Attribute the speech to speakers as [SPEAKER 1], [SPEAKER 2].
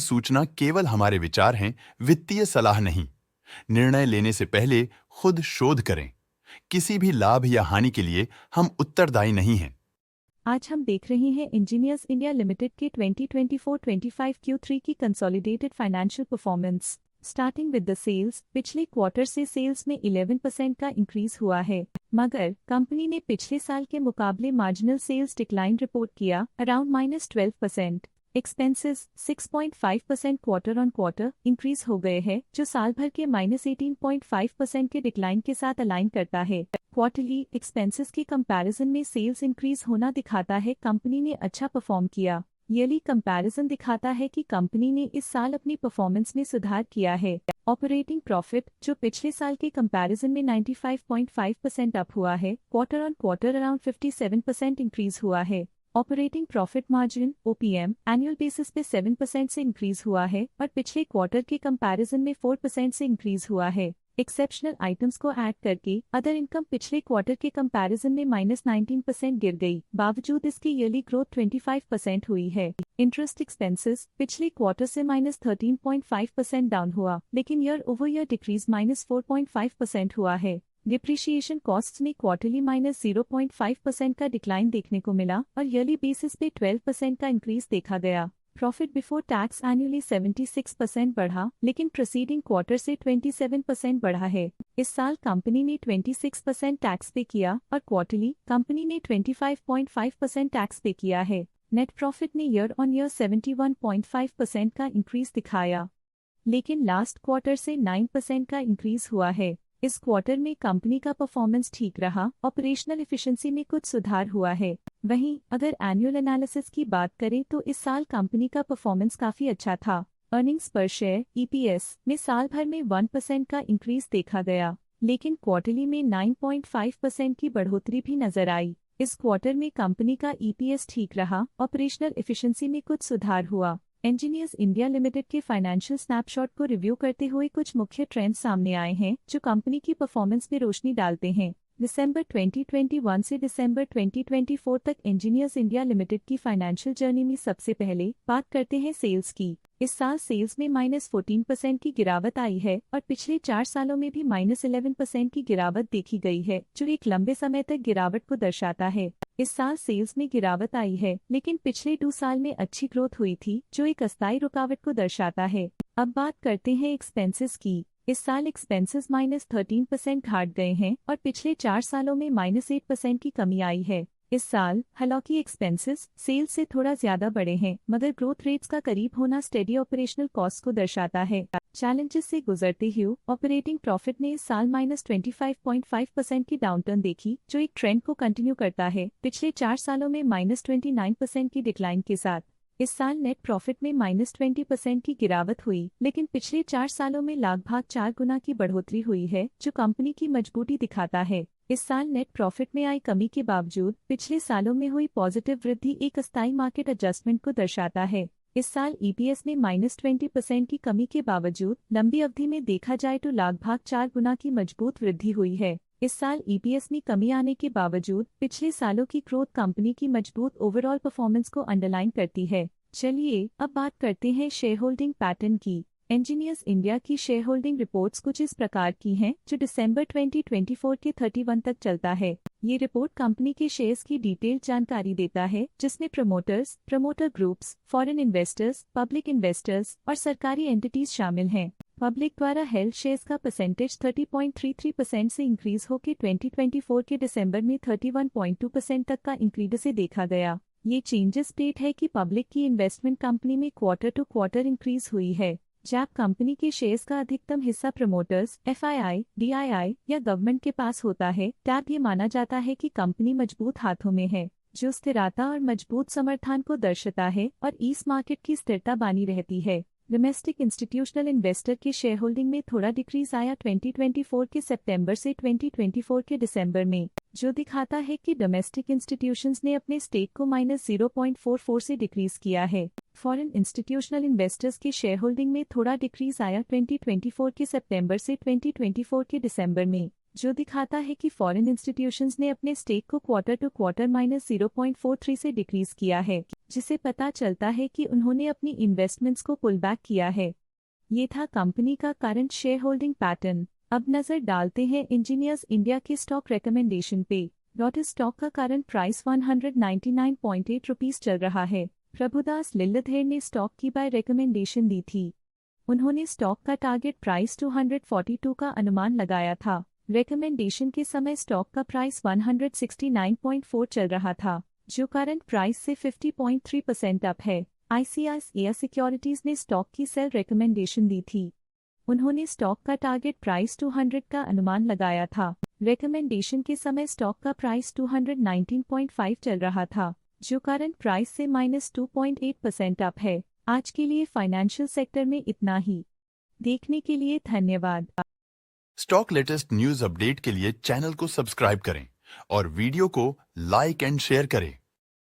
[SPEAKER 1] सूचना केवल हमारे विचार हैं, वित्तीय सलाह नहीं। निर्णय लेने से पहले खुद शोध करें। किसी भी लाभ या हानि के लिए हम उत्तरदायी नहीं हैं।
[SPEAKER 2] आज हम देख रहे हैं इंजीनियर्स इंडिया लिमिटेड के 2024-25 Q3 की consolidated financial performance. Starting with the sales, पिछले क्वार्टर से सेल्स में 11% का इंक्रीज हुआ है, मगर कंपनी ने पिछले साल के मुकाबले मार्जिनल सेल्स डिक्लाइन रिपोर्ट किया, around -12%। Expenses 6.5% quarter on quarter increase हो गए हैं, जो साल भर के -18.5% के डिक्लाइन के साथ अलाइन करता है। क्वार्टरली एक्सपेंसेस के कंपैरिजन में सेल्स इंक्रीज होना दिखाता है कंपनी ने अच्छा परफॉर्म किया। ईयरली कंपैरिजन दिखाता है कि कंपनी ने इस साल अपनी परफॉर्मेंस में सुधार किया है। ऑपरेटिंग प्रॉफिट, जो पिछले साल के कंपैरिजन में 95.5% अप हुआ है, quarter on quarter around 57% increase हुआ है। Operating profit margin OPM annual basis पे 7% से इंक्रीज हुआ है और पिछले क्वार्टर के कंपैरिजन में 4% से इंक्रीज हुआ है। एक्सेप्शनल आइटम्स को ऐड करके अदर इनकम पिछले क्वार्टर के कंपैरिजन में -19% गिर गई, बावजूद इसकी ईयरली ग्रोथ 25% हुई है। इंटरेस्ट एक्सपेंसेस पिछले क्वार्टर से -13.5% डाउन हुआ, लेकिन ईयर ओवर ईयर डिक्रीज -4.5% हुआ है। डिप्रिशिएशन कॉस्ट्स में क्वार्टरली -0.5% का डिक्लाइन देखने को मिला और ईयरली बेसिस पे 12% का इंक्रीज देखा गया। प्रॉफिट बिफोर टैक्स एनुअली 76% बढ़ा, लेकिन प्रीसीडिंग क्वार्टर से 27% बढ़ा है। इस साल कंपनी ने 26% टैक्स पे किया और क्वार्टरली कंपनी ने 25.5% टैक्स पे किया है। नेट प्रॉफिट ने ईयर ऑन ईयर 71.5% का इंक्रीज दिखाया, लेकिन लास्ट क्वार्टर से 9% का इंक्रीज हुआ है। इस क्वार्टर में कंपनी का परफॉर्मेंस ठीक रहा, ऑपरेशनल एफिशिएंसी में कुछ सुधार हुआ है। वहीं अगर एनुअल एनालिसिस की बात करें तो इस साल कंपनी का परफॉर्मेंस काफी अच्छा था। अर्निंग्स पर शेयर EPS में साल भर में 1% का इंक्रीज देखा गया, लेकिन क्वार्टरली में 9.5% की बढ़ोतरी भी नजर आई। इस क्वार्टर में कंपनी का EPS ठीक रहा, ऑपरेशनल एफिशिएंसी में कुछ सुधार हुआ। इंजीनियर्स इंडिया लिमिटेड के फाइनेंशियल स्नैपशॉट को रिव्यू करते हुए कुछ मुख्य ट्रेंड्स सामने आए हैं जो कंपनी की परफॉर्मेंस में रोशनी डालते हैं। दिसंबर 2021 से दिसंबर 2024 तक इंजीनियर्स इंडिया लिमिटेड की फाइनेंशियल जर्नी में सबसे पहले बात करते हैं सेल्स की। इस साल सेल्स में -14% की गिरावट आई है और पिछले 4 सालों में भी -11% की गिरावट देखी गई है, जो एक लंबे समय तक गिरावट को दर्शाता है। इस साल सेल्स में गिरावट आई है, लेकिन पिछले 2 साल में अच्छी ग्रोथ हुई थी, जो एक अस्थायी रुकावट को दर्शाता है। अब बात करते हैं एक्सपेंसेस की। इस साल एक्सपेंसेस -13% घट गए हैं और पिछले 4 सालों में -8% की कमी आई है। इस साल हालांकि एक्सपेंसेस सेल्स से थोड़ा ज्यादा बढ़े हैं, मगर ग्रोथ रेट्स का करीब होना स्टेडी ऑपरेशनल कॉस्ट को दर्शाता है। चैलेंजेस से गुजरते हुए ऑपरेटिंग प्रॉफिट ने इस साल -25.5% की डाउनटर्न देखी, जो एक ट्रेंड को कंटिन्यू करता है पिछले 4 सालों में -29% की डिक्लाइन के साथ। इस साल नेट प्रॉफिट में -20% की गिरावट हुई, लेकिन पिछले 4 सालों में लगभग 4 गुना की बढ़ोतरी हुई है, जो कंपनी की मजबूती दिखाता है। इस साल नेट प्रॉफिट में आई कमी के बावजूद पिछले सालों में हुई पॉजिटिव वृद्धि एक अस्थायी मार्केट एडजस्टमेंट को दर्शाता है। इस साल EPS में -20% की कमी के बावजूद लंबी अवधि में देखा जाए तो लगभग 4 गुना की मजबूत वृद्धि हुई है। इस साल EPS में कमी आने के बावजूद पिछले सालों की ग्रोथ कंपनी की मजबूत ओवरऑल परफॉर्मेंस को अंडरलाइन करती है। चलिए अब बात करते हैं शेयर होल्डिंग पैटर्न की। इंजीनियर्स इंडिया की शेयर होल्डिंग रिपोर्ट्स कुछ इस प्रकार की हैं, जो दिसंबर 2024 के 31 तक चलता है। ये रिपोर्ट कंपनी के शेयर्स की डिटेल्ड जानकारी देता है, जिसमें promoters, promoter groups, foreign investors, public investors और सरकारी एंटिटीज शामिल हैं। पब्लिक द्वारा हेल्ड शेयर्स का परसेंटेज 30.33% से इंक्रीज होकर 2024 के दिसंबर में 31.2% तक का इंक्रीज से देखा गया। ये चेंजेस स्टेट है कि पब्लिक की इन्वेस्टमेंट कंपनी में क्वार्टर टू क्वार्टर इंक्रीज हुई है। जब कंपनी के शेयर्स का अधिकतम हिस्सा प्रमोटर्स, FII, DII या गवर्नमेंट के पास होता है, तब ये माना जाता है कि कंपनी मजबूत हाथों में है, जो स्थिरता और मजबूत समर्थन को दर्शाता है और इस मार्केट की स्थिरता बनी रहती है। डोमेस्टिक इंस्टीट्यूशनल इन्वेस्टर के शेयर होल्डिंग में थोड़ा डिक्रीज आया 2024 के सितंबर से 2024 के दिसंबर में, जो दिखाता है कि डोमेस्टिक इंस्टीट्यूशंस ने अपने स्टेक को -0.44 से डिक्रीज किया है। फॉरेन इंस्टीट्यूशनल इन्वेस्टर्स के शेयर होल्डिंग में थोड़ा डिक्रीज आया 2024 के सितंबर से 2024 के दिसंबर में, जो दिखाता है कि फॉरेन इंस्टीट्यूशंस ने अपने स्टेक को क्वार्टर टू क्वार्टर -0.43 से डिक्रीज किया है। जिसे पता चलता है कि उन्होंने अपनी इन्वेस्टमेंट्स को पुल बैक किया है। ये था कंपनी का करंट शेयर होल्डिंग पैटर्न। अब नजर डालते हैं इंजीनियर्स इंडिया के स्टॉक रिकमेंडेशन पे। लॉटस स्टॉक का करंट प्राइस 199.8 रुपीस चल रहा है। प्रभुदास लिल्लाधर ने स्टॉक की बाय रिकमेंडेशन दी थी। उन्होंने स्टॉक का टारगेट प्राइस 242 का अनुमान लगाया था। रिकमेंडेशन के समय स्टॉक का प्राइस 169.4 चल रहा था, जो करंट प्राइस से 50.3% अप है। आईसीआईसीआई सिक्योरिटीज ने स्टॉक की सेल रिकमेंडेशन दी थी। उन्होंने स्टॉक का टारगेट प्राइस 200 का अनुमान लगाया था। रिकमेंडेशन के समय स्टॉक का प्राइस 219.5 चल रहा था, जो करंट प्राइस से -2.8% अप है। आज के लिए फाइनेंशियल सेक्टर में इतना ही। देखने के लिए धन्यवाद।
[SPEAKER 1] स्टॉक लेटेस्ट न्यूज अपडेट के लिए चैनल को सब्सक्राइब करें और वीडियो को लाइक एंड शेयर करें।